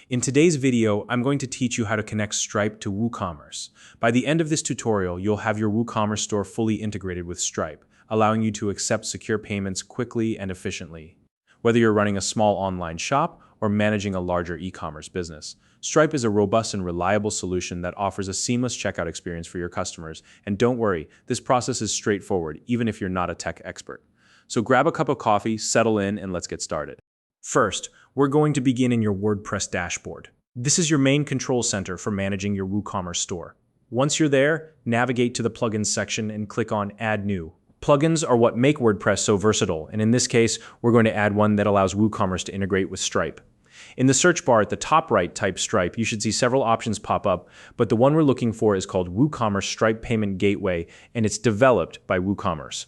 In today's video, I'm going to teach you how to connect Stripe to WooCommerce. By the end of this tutorial, you'll have your WooCommerce store fully integrated with Stripe, allowing you to accept secure payments quickly and efficiently. Whether you're running a small online shop or managing a larger e-commerce business, Stripe is a robust and reliable solution that offers a seamless checkout experience for your customers. And don't worry, this process is straightforward, even if you're not a tech expert. So grab a cup of coffee, settle in, and let's get started. First, we're going to begin in your WordPress dashboard. This is your main control center for managing your WooCommerce store. Once you're there, navigate to the Plugins section and click on Add New. Plugins are what make WordPress so versatile, and in this case, we're going to add one that allows WooCommerce to integrate with Stripe. In the search bar at the top right, type Stripe. You should see several options pop up, but the one we're looking for is called WooCommerce Stripe Payment Gateway, and it's developed by WooCommerce.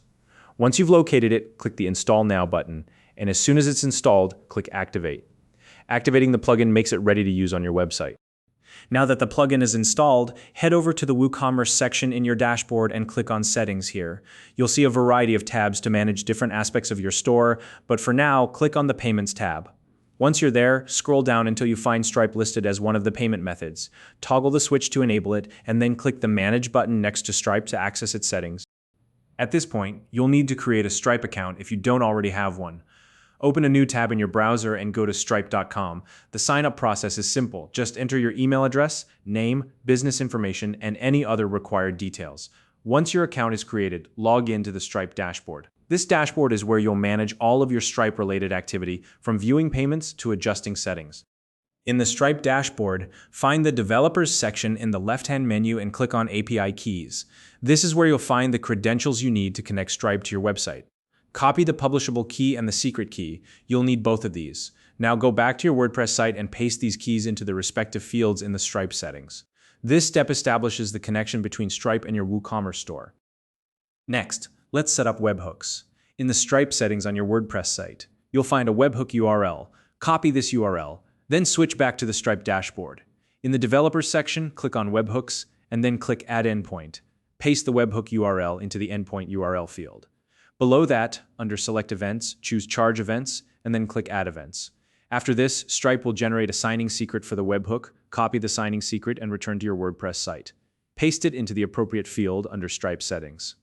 Once you've located it, click the Install Now button, and as soon as it's installed, click Activate. Activating the plugin makes it ready to use on your website. Now that the plugin is installed, head over to the WooCommerce section in your dashboard and click on Settings here. You'll see a variety of tabs to manage different aspects of your store, but for now, click on the Payments tab. Once you're there, scroll down until you find Stripe listed as one of the payment methods. Toggle the switch to enable it, and then click the Manage button next to Stripe to access its settings. At this point, you'll need to create a Stripe account if you don't already have one. Open a new tab in your browser and go to stripe.com. The sign-up process is simple. Just enter your email address, name, business information, and any other required details. Once your account is created, log in to the Stripe dashboard. This dashboard is where you'll manage all of your Stripe-related activity, from viewing payments to adjusting settings. In the Stripe dashboard, find the Developers section in the left-hand menu and click on API Keys. This is where you'll find the credentials you need to connect Stripe to your website. Copy the publishable key and the secret key. You'll need both of these. Now go back to your WordPress site and paste these keys into the respective fields in the Stripe settings. This step establishes the connection between Stripe and your WooCommerce store. Next, let's set up webhooks. In the Stripe settings on your WordPress site, you'll find a webhook URL. Copy this URL, then switch back to the Stripe dashboard. In the Developers section, click on Webhooks, and then click Add Endpoint. Paste the webhook URL into the endpoint URL field. Below that, under Select Events, choose Charge Events, and then click Add Events. After this, Stripe will generate a signing secret for the webhook, copy the signing secret, and return to your WordPress site. Paste it into the appropriate field under Stripe settings.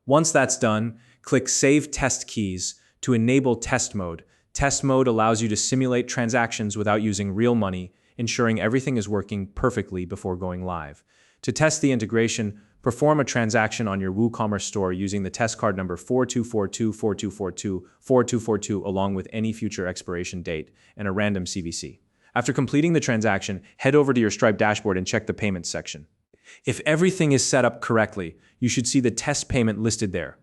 Once that's done, click Save Test Keys to enable Test Mode. Test Mode allows you to simulate transactions without using real money, ensuring everything is working perfectly before going live. To test the integration, perform a transaction on your WooCommerce store using the test card number 424242424242 along with any future expiration date and a random CVC. After completing the transaction, head over to your Stripe dashboard and check the payments section. If everything is set up correctly, you should see the test payment listed there.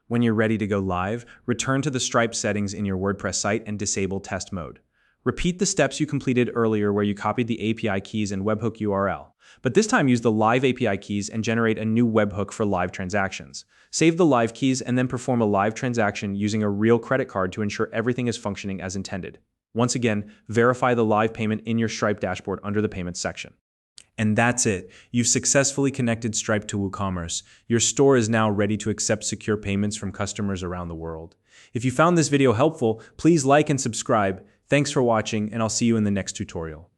When you're ready to go live, return to the Stripe settings in your WordPress site and disable test mode. Repeat the steps you completed earlier where you copied the API keys and webhook URL. But this time use the live API keys and generate a new webhook for live transactions. Save the live keys and then perform a live transaction using a real credit card to ensure everything is functioning as intended. Once again, verify the live payment in your Stripe dashboard under the Payments section. And that's it. You've successfully connected Stripe to WooCommerce. Your store is now ready to accept secure payments from customers around the world. If you found this video helpful, please like and subscribe. Thanks for watching, and I'll see you in the next tutorial.